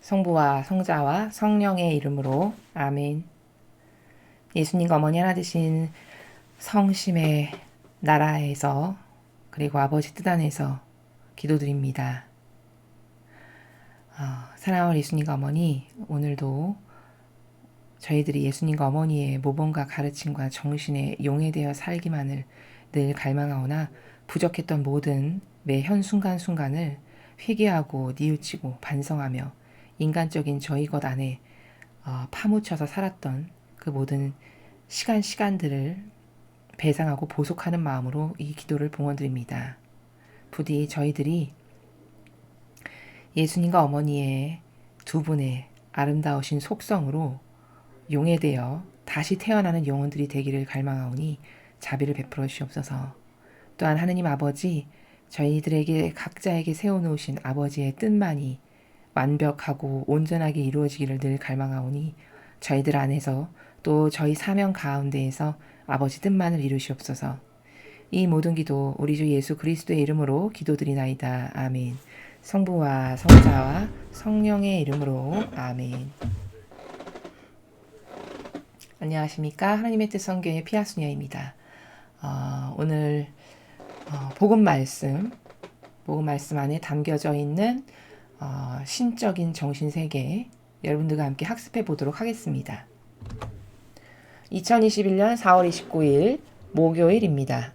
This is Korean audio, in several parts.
성부와 성자와 성령의 이름으로 아멘. 예수님과 어머니 하나 되신 성심의 나라에서 그리고 아버지 뜻 안에서 기도드립니다. 사랑하는 예수님과 어머니, 오늘도 저희들이 예수님과 어머니의 모범과 가르침과 정신에 용해되어 살기만을 늘 갈망하오나 부족했던 모든 매 현 순간순간을 회개하고 뉘우치고 반성하며 인간적인 저희 것 안에 파묻혀서 살았던 그 모든 시간들을 배상하고 보속하는 마음으로 이 기도를 봉헌드립니다. 부디 저희들이 예수님과 어머니의 두 분의 아름다우신 속성으로 용해되어 다시 태어나는 영혼들이 되기를 갈망하오니 자비를 베풀어 주시옵소서. 또한 하느님 아버지, 저희들에게 각자에게 세워놓으신 아버지의 뜻만이 완벽하고 온전하게 이루어지기를 늘 갈망하오니 저희들 안에서 또 저희 사명 가운데에서 아버지 뜻만을 이루시옵소서. 이 모든 기도 우리 주 예수 그리스도의 이름으로 기도드리나이다. 아멘. 성부와 성자와 성령의 이름으로 아멘. 안녕하십니까. 하나님의 뜻 성교의 피아수녀입니다. 오늘 복음 말씀 안에 담겨져 있는 신적인 정신세계 여러분들과 함께 학습해 보도록 하겠습니다. 2021년 4월 29일 목요일입니다.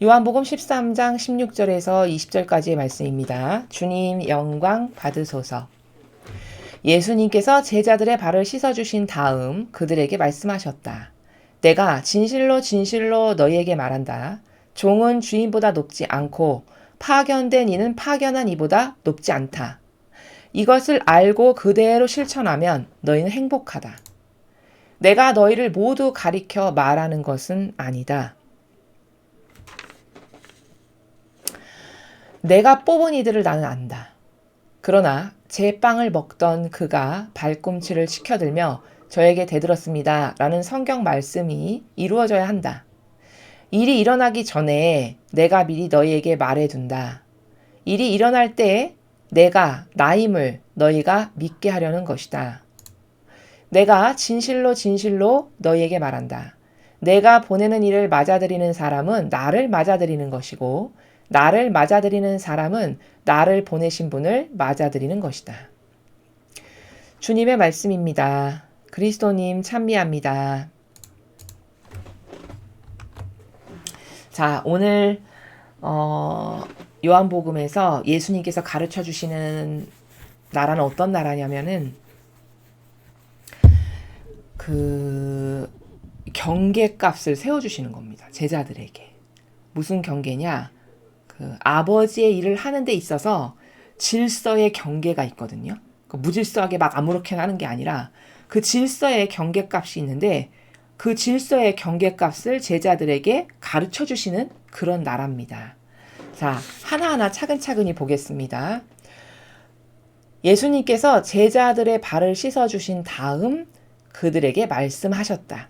요한복음 13장 16절에서 20절까지의 말씀입니다. 주님 영광 받으소서. 예수님께서 제자들의 발을 씻어주신 다음 그들에게 말씀하셨다. 내가 진실로 진실로 너희에게 말한다. 종은 주인보다 높지 않고 파견된 이는 파견한 이보다 높지 않다. 이것을 알고 그대로 실천하면 너희는 행복하다. 내가 너희를 모두 가리켜 말하는 것은 아니다. 내가 뽑은 이들을 나는 안다. 그러나 제 빵을 먹던 그가 발꿈치를 치켜들며 저에게 대들었습니다. 라는 성경 말씀이 이루어져야 한다. 일이 일어나기 전에 내가 미리 너희에게 말해둔다. 일이 일어날 때 내가 나임을 너희가 믿게 하려는 것이다. 내가 진실로 진실로 너희에게 말한다. 내가 보내는 일을 맞아들이는 사람은 나를 맞아들이는 것이고 나를 맞아들이는 사람은 나를 보내신 분을 맞아들이는 것이다. 주님의 말씀입니다. 그리스도님 찬미합니다. 자, 오늘 요한복음에서 예수님께서 가르쳐 주시는 나라는 어떤 나라냐면은 그 경계값을 세워주시는 겁니다. 제자들에게. 무슨 경계냐? 그 아버지의 일을 하는 데 있어서 질서의 경계가 있거든요. 그 무질서하게 막 아무렇게나 하는 게 아니라 그 질서의 경계값이 있는데 그 질서의 경계값을 제자들에게 가르쳐 주시는 그런 나라입니다. 자, 하나하나 차근차근히 보겠습니다. 예수님께서 제자들의 발을 씻어주신 다음 그들에게 말씀하셨다.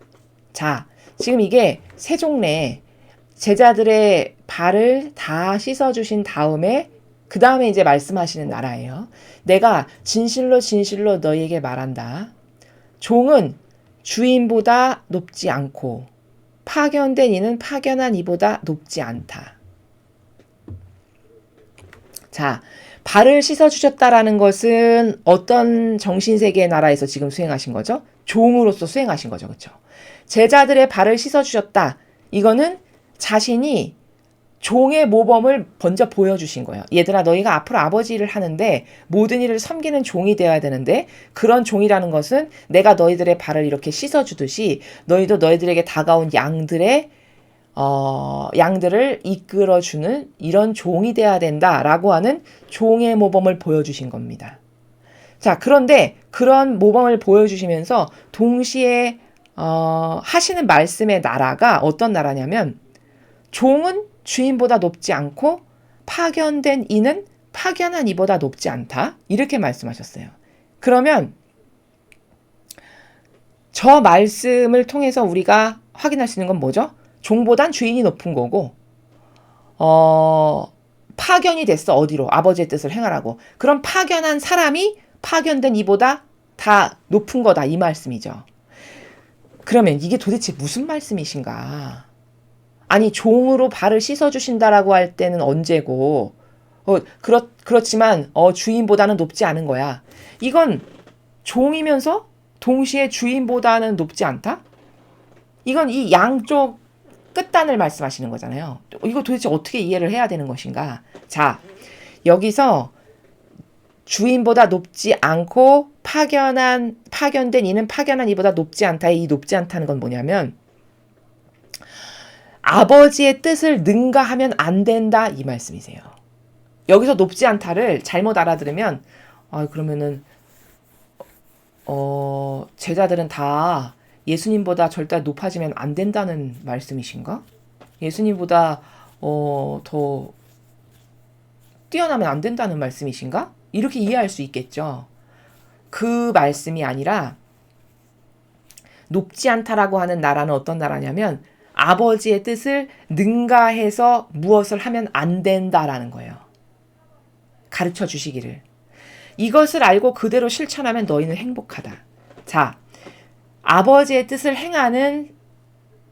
자, 지금 이게 세종래 제자들의 발을 다 씻어주신 다음에 그 다음에 이제 말씀하시는 나라예요. 내가 진실로 진실로 너희에게 말한다. 종은 주인보다 높지 않고 파견된 이는 파견한 이보다 높지 않다. 자, 발을 씻어주셨다라는 것은 어떤 정신세계의 나라에서 지금 수행하신 거죠? 종으로서 수행하신 거죠. 그렇죠? 제자들의 발을 씻어주셨다. 이거는 자신이 종의 모범을 먼저 보여주신 거예요. 얘들아, 너희가 앞으로 아버지 일을 하는데 모든 일을 섬기는 종이 되어야 되는데 그런 종이라는 것은 내가 너희들의 발을 이렇게 씻어주듯이 너희도 너희들에게 다가온 양들을 이끌어주는 이런 종이 되어야 된다라고 하는 종의 모범을 보여주신 겁니다. 자, 그런데 그런 모범을 보여주시면서 동시에 하시는 말씀의 나라가 어떤 나라냐면 종은 주인보다 높지 않고 파견된 이는 파견한 이보다 높지 않다. 이렇게 말씀하셨어요. 그러면 저 말씀을 통해서 우리가 확인할 수 있는 건 뭐죠? 종보단 주인이 높은 거고 파견이 됐어. 어디로? 아버지의 뜻을 행하라고. 그럼 파견한 사람이 파견된 이보다 다 높은 거다. 이 말씀이죠. 그러면 이게 도대체 무슨 말씀이신가? 아니, 종으로 발을 씻어주신다라고 할 때는 언제고, 그렇지만, 주인보다는 높지 않은 거야. 이건 종이면서 동시에 주인보다는 높지 않다? 이건 이 양쪽 끝단을 말씀하시는 거잖아요. 이거 도대체 어떻게 이해를 해야 되는 것인가? 자, 여기서 주인보다 높지 않고 파견된 이는 파견한 이보다 높지 않다. 이 높지 않다는 건 뭐냐면 아버지의 뜻을 능가하면 안 된다 이 말씀이세요. 여기서 높지 않다를 잘못 알아들으면 그러면은 제자들은 다 예수님보다 절대 높아지면 안 된다는 말씀이신가? 예수님보다 더 뛰어나면 안 된다는 말씀이신가? 이렇게 이해할 수 있겠죠. 그 말씀이 아니라 높지 않다라고 하는 나라는 어떤 나라냐면 아버지의 뜻을 능가해서 무엇을 하면 안 된다라는 거예요. 가르쳐 주시기를. 이것을 알고 그대로 실천하면 너희는 행복하다. 자, 아버지의 뜻을 행하는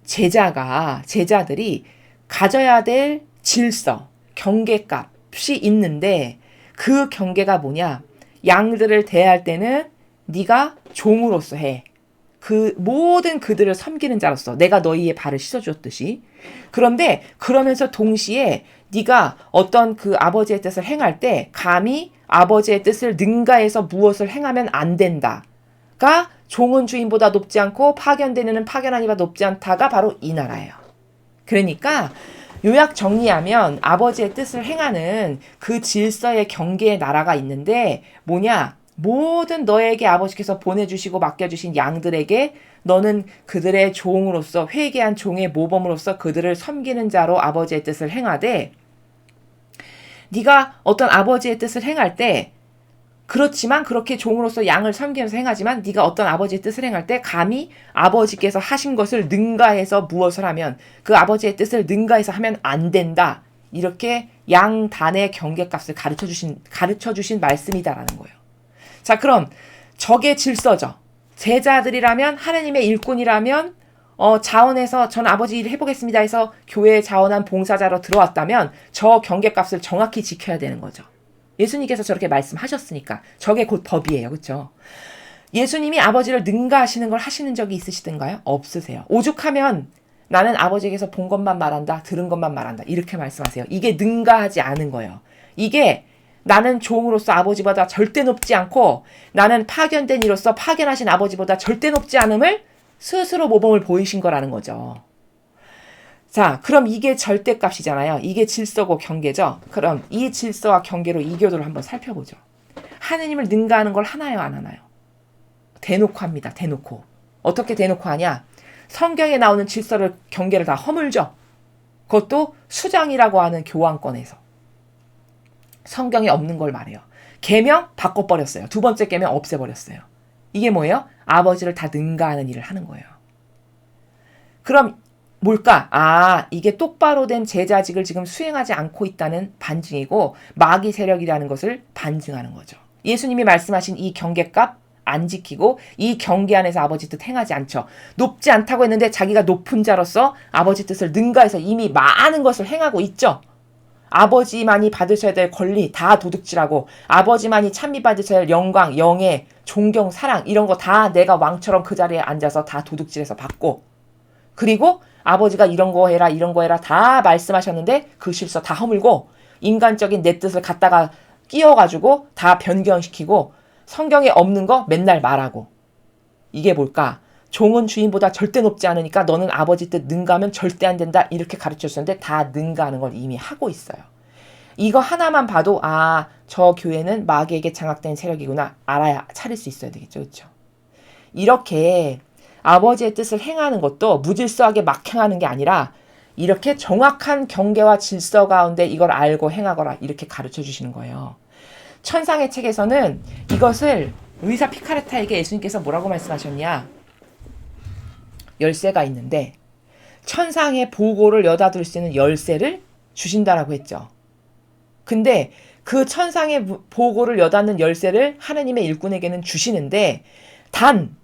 제자들이 가져야 될 질서, 경계값이 있는데 그 경계가 뭐냐? 양들을 대할 때는 네가 종으로서 해. 그 모든 그들을 섬기는 자로서 내가 너희의 발을 씻어주었듯이. 그런데 그러면서 동시에 네가 어떤 그 아버지의 뜻을 행할 때 감히 아버지의 뜻을 능가해서 무엇을 행하면 안 된다가 종은 주인보다 높지 않고 파견되는 파견한 이보다 높지 않다가 바로 이 나라예요. 그러니까 요약 정리하면 아버지의 뜻을 행하는 그 질서의 경계의 나라가 있는데 뭐냐? 모든 너에게 아버지께서 보내주시고 맡겨주신 양들에게 너는 그들의 종으로서 회개한 종의 모범으로서 그들을 섬기는 자로 아버지의 뜻을 행하되 네가 어떤 아버지의 뜻을 행할 때 그렇지만 그렇게 종으로서 양을 섬기면서 행하지만 네가 어떤 아버지의 뜻을 행할 때 감히 아버지께서 하신 것을 능가해서 무엇을 하면 그 아버지의 뜻을 능가해서 하면 안 된다. 이렇게 양단의 경계값을 가르쳐 주신 말씀이다라는 거예요. 자, 그럼 적의 질서죠. 제자들이라면 하나님의 일꾼이라면 자원해서 전 아버지 일 해보겠습니다 해서 교회에 자원한 봉사자로 들어왔다면 저 경계값을 정확히 지켜야 되는 거죠. 예수님께서 저렇게 말씀하셨으니까 저게 곧 법이에요. 그렇죠? 예수님이 아버지를 능가하시는 걸 하시는 적이 있으시던가요? 없으세요. 오죽하면 나는 아버지에게서 본 것만 말한다. 들은 것만 말한다. 이렇게 말씀하세요. 이게 능가하지 않은 거예요. 이게 나는 종으로서 아버지보다 절대 높지 않고 나는 파견된 이로서 파견하신 아버지보다 절대 높지 않음을 스스로 모범을 보이신 거라는 거죠. 자, 그럼 이게 절대값이잖아요. 이게 질서고 경계죠. 그럼 이 질서와 경계로 이 교도를 한번 살펴보죠. 하느님을 능가하는 걸 하나요, 안 하나요? 대놓고 합니다. 대놓고. 어떻게 대놓고 하냐? 성경에 나오는 질서를 경계를 다 허물죠. 그것도 수장이라고 하는 교황권에서. 성경에 없는 걸 말해요. 계명 바꿔버렸어요. 두 번째 계명 없애버렸어요. 이게 뭐예요? 아버지를 다 능가하는 일을 하는 거예요. 그럼 뭘까? 이게 똑바로 된 제자직을 지금 수행하지 않고 있다는 반증이고 마귀 세력이라는 것을 반증하는 거죠. 예수님이 말씀하신 이 경계값 안 지키고 이 경계 안에서 아버지 뜻 행하지 않죠. 높지 않다고 했는데 자기가 높은 자로서 아버지 뜻을 능가해서 이미 많은 것을 행하고 있죠. 아버지만이 받으셔야 될 권리 다 도둑질하고 아버지만이 찬미받으셔야 할 영광, 영예, 존경, 사랑 이런 거 다 내가 왕처럼 그 자리에 앉아서 다 도둑질해서 받고 그리고 아버지가 이런 거 해라 이런 거 해라 다 말씀하셨는데 그 실서 다 허물고 인간적인 내 뜻을 갖다가 끼워가지고 다 변경시키고 성경에 없는 거 맨날 말하고 이게 뭘까? 종은 주인보다 절대 높지 않으니까 너는 아버지 뜻 능가하면 절대 안 된다 이렇게 가르쳐주셨는데 다 능가하는 걸 이미 하고 있어요. 이거 하나만 봐도 저 교회는 마귀에게 장악된 세력이구나 알아야 차릴 수 있어야 되겠죠. 그렇죠? 이렇게 아버지의 뜻을 행하는 것도 무질서하게 막 행하는 게 아니라 이렇게 정확한 경계와 질서 가운데 이걸 알고 행하거라 이렇게 가르쳐 주시는 거예요. 천상의 책에서는 이것을 의사 피카레타에게 예수님께서 뭐라고 말씀하셨냐? 열쇠가 있는데 천상의 보고를 여닫을 수 있는 열쇠를 주신다라고 했죠. 근데 그 천상의 보고를 여닫는 열쇠를 하느님의 일꾼에게는 주시는데 단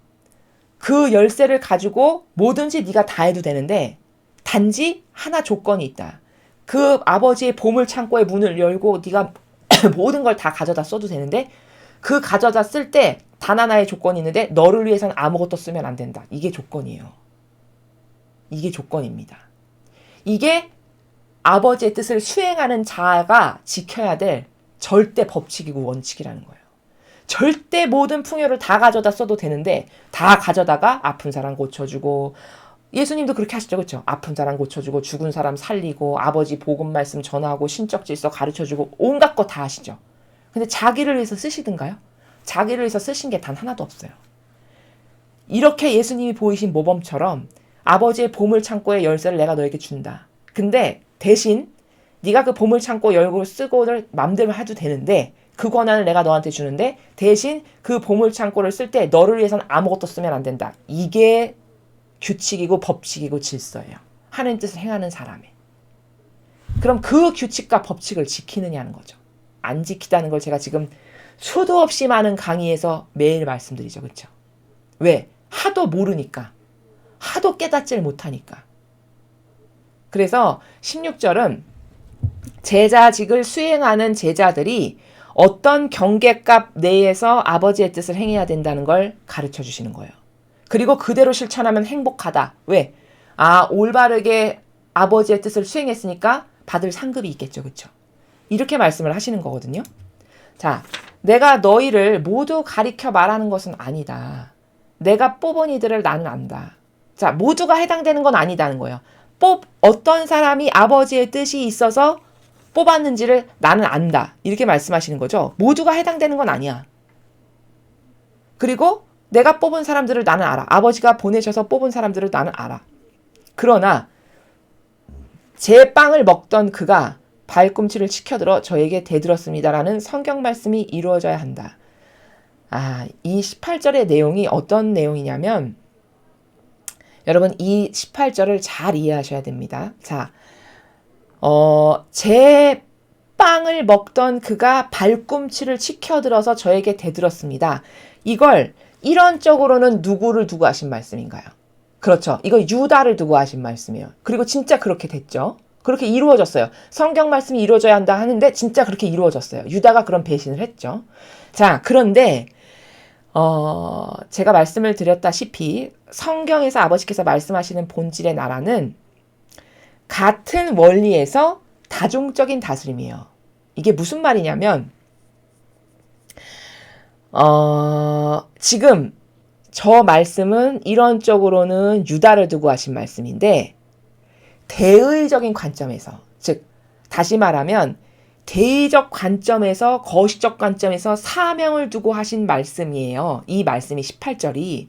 그 열쇠를 가지고 뭐든지 네가 다 해도 되는데 단지 하나 조건이 있다. 그 아버지의 보물 창고의 문을 열고 네가 모든 걸 다 가져다 써도 되는데 그 가져다 쓸 때 단 하나의 조건이 있는데 너를 위해서는 아무것도 쓰면 안 된다. 이게 조건이에요. 이게 조건입니다. 이게 아버지의 뜻을 수행하는 자가 지켜야 될 절대 법칙이고 원칙이라는 거예요. 절대 모든 풍요를 다 가져다 써도 되는데 다 가져다가 아픈 사람 고쳐주고 예수님도 그렇게 하시죠. 그렇죠? 아픈 사람 고쳐주고 죽은 사람 살리고 아버지 복음 말씀 전하고 신적 질서 가르쳐주고 온갖 거 다 하시죠. 근데 자기를 위해서 쓰시든가요? 자기를 위해서 쓰신 게 단 하나도 없어요. 이렇게 예수님이 보이신 모범처럼 아버지의 보물 창고의 열쇠를 내가 너에게 준다. 근데 대신 네가 그 보물 창고 열고 쓰고를 맘대로 해도 되는데 그 권한을 내가 너한테 주는데 대신 그 보물 창고를 쓸 때 너를 위해서는 아무것도 쓰면 안 된다. 이게 규칙이고 법칙이고 질서예요. 하나님 뜻을 행하는 사람의. 그럼 그 규칙과 법칙을 지키느냐는 거죠. 안 지키다는 걸 제가 지금 수도 없이 많은 강의에서 매일 말씀드리죠. 그렇죠? 왜? 하도 모르니까. 하도 깨닫지를 못하니까. 그래서 16절은 제자직을 수행하는 제자들이 어떤 경계값 내에서 아버지의 뜻을 행해야 된다는 걸 가르쳐 주시는 거예요. 그리고 그대로 실천하면 행복하다. 왜? 올바르게 아버지의 뜻을 수행했으니까 받을 상급이 있겠죠. 그렇죠? 이렇게 말씀을 하시는 거거든요. 자, 내가 너희를 모두 가리켜 말하는 것은 아니다. 내가 뽑은 이들을 나는 안다. 자, 모두가 해당되는 건 아니다는 거예요. 어떤 사람이 아버지의 뜻이 있어서 뽑았는지를 나는 안다. 이렇게 말씀하시는 거죠. 모두가 해당되는 건 아니야. 그리고 내가 뽑은 사람들을 나는 알아. 아버지가 보내셔서 뽑은 사람들을 나는 알아. 그러나 제 빵을 먹던 그가 발꿈치를 치켜들어 저에게 대들었습니다라는 성경 말씀이 이루어져야 한다. 이 18절의 내용이 어떤 내용이냐면 여러분 이 18절을 잘 이해하셔야 됩니다. 자, 제 빵을 먹던 그가 발꿈치를 치켜들어서 저에게 대들었습니다. 이걸 이론적으로는 누구를 두고 하신 말씀인가요? 그렇죠. 이거 유다를 두고 하신 말씀이에요. 그리고 진짜 그렇게 됐죠. 그렇게 이루어졌어요. 성경 말씀이 이루어져야 한다 하는데 진짜 그렇게 이루어졌어요. 유다가 그런 배신을 했죠. 자, 그런데 제가 말씀을 드렸다시피 성경에서 아버지께서 말씀하시는 본질의 나라는 같은 원리에서 다중적인 다스림이에요. 이게 무슨 말이냐면 지금 저 말씀은 이론적으로는 유다를 두고 하신 말씀인데 대의적인 관점에서, 즉 다시 말하면 대의적 관점에서 거시적 관점에서 사명을 두고 하신 말씀이에요. 이 말씀이 18절이.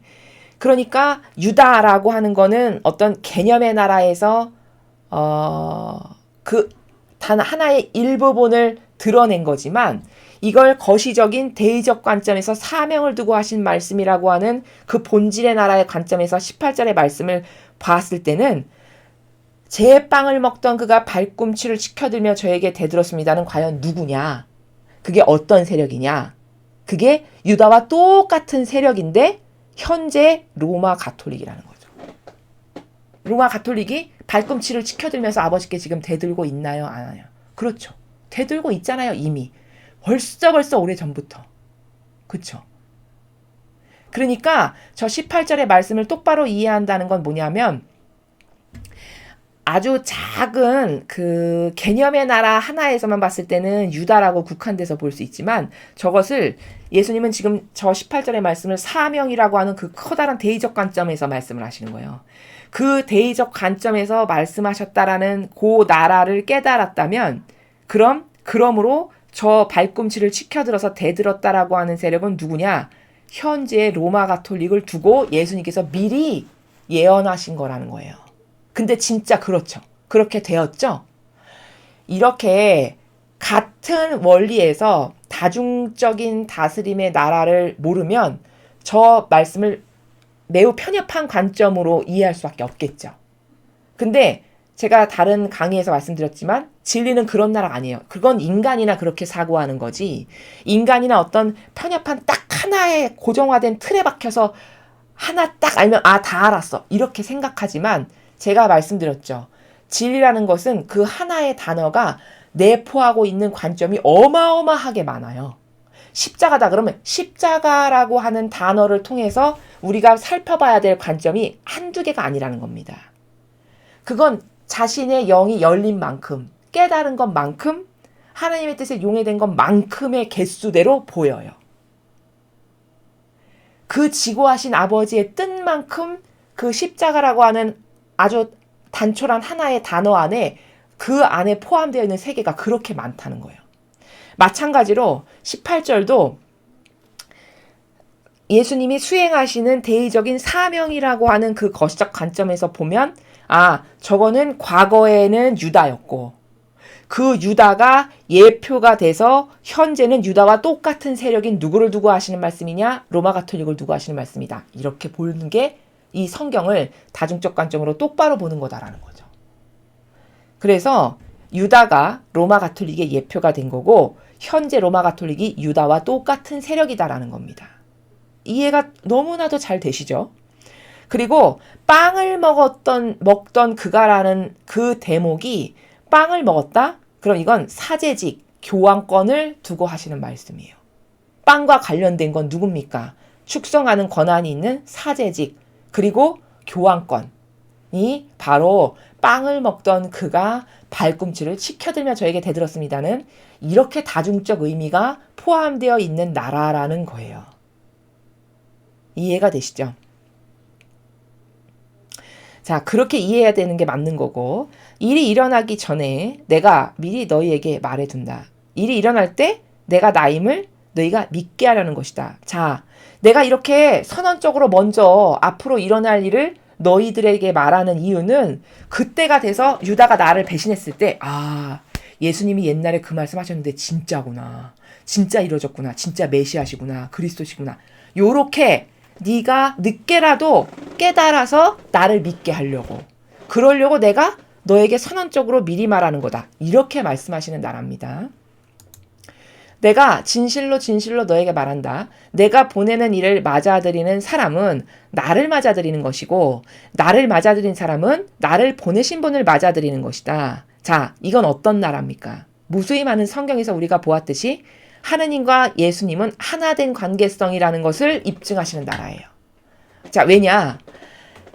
그러니까 유다라고 하는 거는 어떤 개념의 나라에서 그 단 하나의 일부분을 드러낸 거지만 이걸 거시적인 대의적 관점에서 사명을 두고 하신 말씀이라고 하는 그 본질의 나라의 관점에서 18절의 말씀을 봤을 때는 제 빵을 먹던 그가 발꿈치를 치켜들며 저에게 대들었습니다는 과연 누구냐? 그게 어떤 세력이냐? 그게 유다와 똑같은 세력인데 현재 로마 가톨릭이라는 거죠. 로마 가톨릭이 발꿈치를 치켜들면서 아버지께 지금 대들고 있나요? 안 하나요? 그렇죠. 대들고 있잖아요. 이미. 벌써 오래전부터. 그렇죠. 그러니까 저 18절의 말씀을 똑바로 이해한다는 건 뭐냐면 아주 작은 그 개념의 나라 하나에서만 봤을 때는 유다라고 국한돼서 볼 수 있지만 저것을 예수님은 지금 저 18절의 말씀을 사명이라고 하는 그 커다란 대의적 관점에서 말씀을 하시는 거예요. 그 대의적 관점에서 말씀하셨다라는 그 나라를 깨달았다면 그러므로 저 발꿈치를 치켜들어서 대들었다라고 하는 세력은 누구냐? 현재 로마 가톨릭을 두고 예수님께서 미리 예언하신 거라는 거예요. 근데 진짜 그렇죠. 그렇게 되었죠. 이렇게 같은 원리에서 다중적인 다스림의 나라를 모르면 저 말씀을 매우 편협한 관점으로 이해할 수밖에 없겠죠. 근데 제가 다른 강의에서 말씀드렸지만 진리는 그런 나라가 아니에요. 그건 인간이나 그렇게 사고하는 거지. 인간이나 어떤 편협한 딱 하나의 고정화된 틀에 박혀서 하나 딱 알면 다 알았어. 이렇게 생각하지만 제가 말씀드렸죠. 진리라는 것은 그 하나의 단어가 내포하고 있는 관점이 어마어마하게 많아요. 십자가다 그러면 십자가라고 하는 단어를 통해서 우리가 살펴봐야 될 관점이 한두 개가 아니라는 겁니다. 그건 자신의 영이 열린 만큼, 깨달은 것만큼, 하나님의 뜻에 용해된 것만큼의 개수대로 보여요. 그 지고하신 아버지의 뜻만큼 그 십자가라고 하는 아주 단촐한 하나의 단어 안에 그 안에 포함되어 있는 세계가 그렇게 많다는 거예요. 마찬가지로 18절도 예수님이 수행하시는 대의적인 사명이라고 하는 그 거시적 관점에서 보면 저거는 과거에는 유다였고 그 유다가 예표가 돼서 현재는 유다와 똑같은 세력인 누구를 두고 하시는 말씀이냐? 로마 가톨릭을 두고 하시는 말씀이다. 이렇게 보는 게 이 성경을 다중적 관점으로 똑바로 보는 거다라는 거죠. 그래서 유다가 로마 가톨릭의 예표가 된 거고 현재 로마 가톨릭이 유다와 똑같은 세력이다라는 겁니다. 이해가 너무나도 잘 되시죠? 그리고 빵을 먹던 그가라는 그 대목이 빵을 먹었다? 그럼 이건 사제직, 교황권을 두고 하시는 말씀이에요. 빵과 관련된 건 누굽니까? 축성하는 권한이 있는 사제직, 그리고 교황권이 바로 빵을 먹던 그가 발꿈치를 치켜들며 저에게 대들었습니다는 이렇게 다중적 의미가 포함되어 있는 나라라는 거예요. 이해가 되시죠? 자, 그렇게 이해해야 되는 게 맞는 거고 일이 일어나기 전에 내가 미리 너희에게 말해둔다. 일이 일어날 때 내가 나임을 너희가 믿게 하려는 것이다. 자, 내가 이렇게 선언적으로 먼저 앞으로 일어날 일을 너희들에게 말하는 이유는 그때가 돼서 유다가 나를 배신했을 때 예수님이 옛날에 그 말씀하셨는데 진짜구나. 진짜 이루어졌구나. 진짜 메시아시구나. 그리스도시구나. 요렇게 네가 늦게라도 깨달아서 나를 믿게 하려고. 그러려고 내가 너에게 선언적으로 미리 말하는 거다. 이렇게 말씀하시는 나라입니다. 내가 진실로 너에게 말한다. 내가 보내는 일을 맞아들이는 사람은 나를 맞아들이는 것이고 나를 맞아들인 사람은 나를 보내신 분을 맞아들이는 것이다. 자, 이건 어떤 나라입니까? 무수히 많은 성경에서 우리가 보았듯이 하느님과 예수님은 하나된 관계성이라는 것을 입증하시는 나라예요. 자, 왜냐?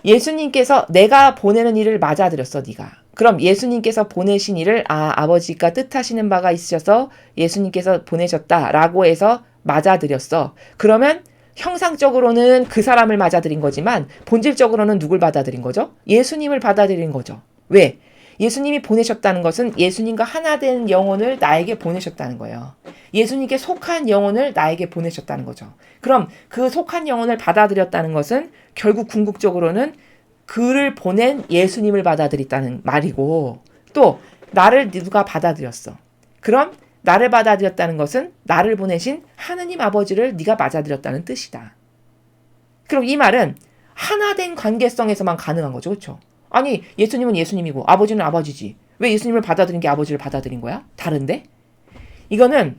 예수님께서 내가 보내는 일을 맞아들였어, 네가. 그럼 예수님께서 보내신 일을 아버지가 뜻하시는 바가 있으셔서 예수님께서 보내셨다라고 해서 맞아들였어. 그러면 형상적으로는 그 사람을 맞아들인 거지만 본질적으로는 누굴 받아들인 거죠? 예수님을 받아들인 거죠. 왜? 예수님이 보내셨다는 것은 예수님과 하나 된 영혼을 나에게 보내셨다는 거예요. 예수님께 속한 영혼을 나에게 보내셨다는 거죠. 그럼 그 속한 영혼을 받아들였다는 것은 결국 궁극적으로는 그를 보낸 예수님을 받아들였다는 말이고 또 나를 누가 받아들였어. 그럼 나를 받아들였다는 것은 나를 보내신 하느님 아버지를 네가 맞아들였다는 뜻이다. 그럼 이 말은 하나된 관계성에서만 가능한 거죠. 그렇죠? 아니 예수님은 예수님이고 아버지는 아버지지. 왜 예수님을 받아들인 게 아버지를 받아들인 거야? 다른데? 이거는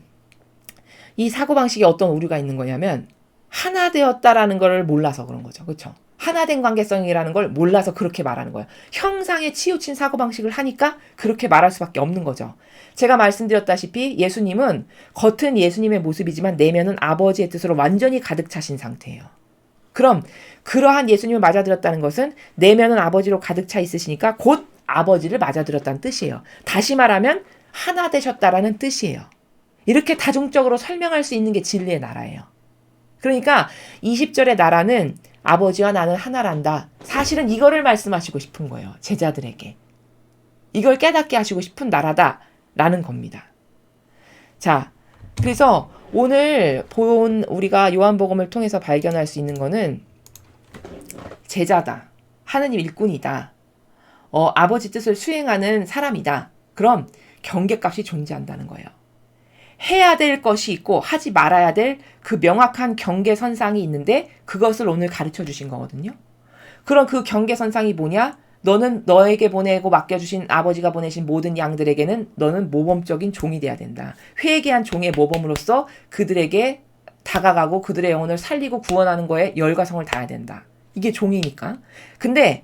이 사고방식에 어떤 오류가 있는 거냐면 하나 되었다라는 걸 몰라서 그런 거죠. 그렇죠? 하나된 관계성이라는 걸 몰라서 그렇게 말하는 거예요. 형상에 치우친 사고방식을 하니까 그렇게 말할 수밖에 없는 거죠. 제가 말씀드렸다시피 예수님은 겉은 예수님의 모습이지만 내면은 아버지의 뜻으로 완전히 가득 차신 상태예요. 그럼 그러한 예수님을 맞아들였다는 것은 내면은 아버지로 가득 차 있으시니까 곧 아버지를 맞아들였다는 뜻이에요. 다시 말하면 하나 되셨다라는 뜻이에요. 이렇게 다중적으로 설명할 수 있는 게 진리의 나라예요. 그러니까 20절의 나라는 아버지와 나는 하나란다. 사실은 이거를 말씀하시고 싶은 거예요. 제자들에게. 이걸 깨닫게 하시고 싶은 나라다라는 겁니다. 자, 그래서 오늘 본 우리가 요한복음을 통해서 발견할 수 있는 거는 제자다. 하느님 일꾼이다. 아버지 뜻을 수행하는 사람이다. 그럼 경계값이 존재한다는 거예요. 해야 될 것이 있고 하지 말아야 될 그 명확한 경계선상이 있는데 그것을 오늘 가르쳐 주신 거거든요. 그럼 그 경계선상이 뭐냐? 너는 너에게 보내고 맡겨주신 아버지가 보내신 모든 양들에게는 너는 모범적인 종이 돼야 된다. 회개한 종의 모범으로서 그들에게 다가가고 그들의 영혼을 살리고 구원하는 거에 열과성을 다해야 된다. 이게 종이니까. 근데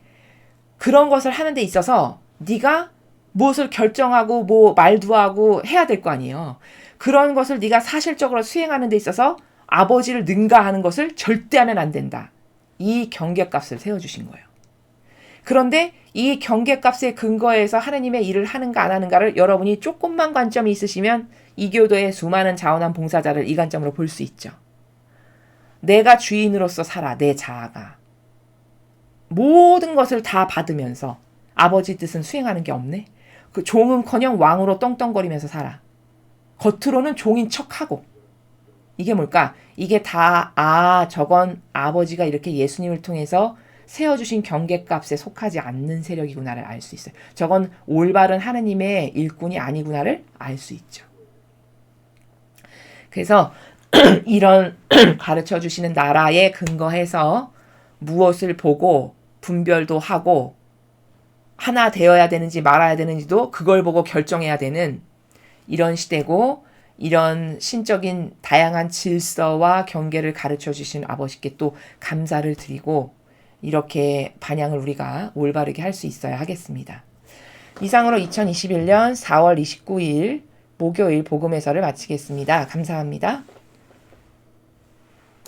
그런 것을 하는 데 있어서 네가 무엇을 결정하고 뭐 말도 하고 해야 될 거 아니에요. 그런 것을 네가 사실적으로 수행하는 데 있어서 아버지를 능가하는 것을 절대 하면 안 된다. 이 경계값을 세워주신 거예요. 그런데 이 경계값의 근거에서 하느님의 일을 하는가 안 하는가를 여러분이 조금만 관점이 있으시면 이 교도의 수많은 자원한 봉사자를 이 관점으로 볼 수 있죠. 내가 주인으로서 살아, 내 자아가. 모든 것을 다 받으면서 아버지 뜻은 수행하는 게 없네. 그 종은커녕 왕으로 떵떵거리면서 살아. 겉으로는 종인 척하고. 이게 뭘까? 이게 다 저건 아버지가 이렇게 예수님을 통해서 세워주신 경계값에 속하지 않는 세력이구나를 알 수 있어요. 저건 올바른 하느님의 일꾼이 아니구나를 알 수 있죠. 그래서 이런 가르쳐 주시는 나라에 근거해서 무엇을 보고 분별도 하고 하나 되어야 되는지 말아야 되는지도 그걸 보고 결정해야 되는 이런 시대고, 이런 신적인 다양한 질서와 경계를 가르쳐 주신 아버지께 또 감사를 드리고 이렇게 반향을 우리가 올바르게 할 수 있어야 하겠습니다. 이상으로 2021년 4월 29일 목요일 복음회설을 마치겠습니다. 감사합니다.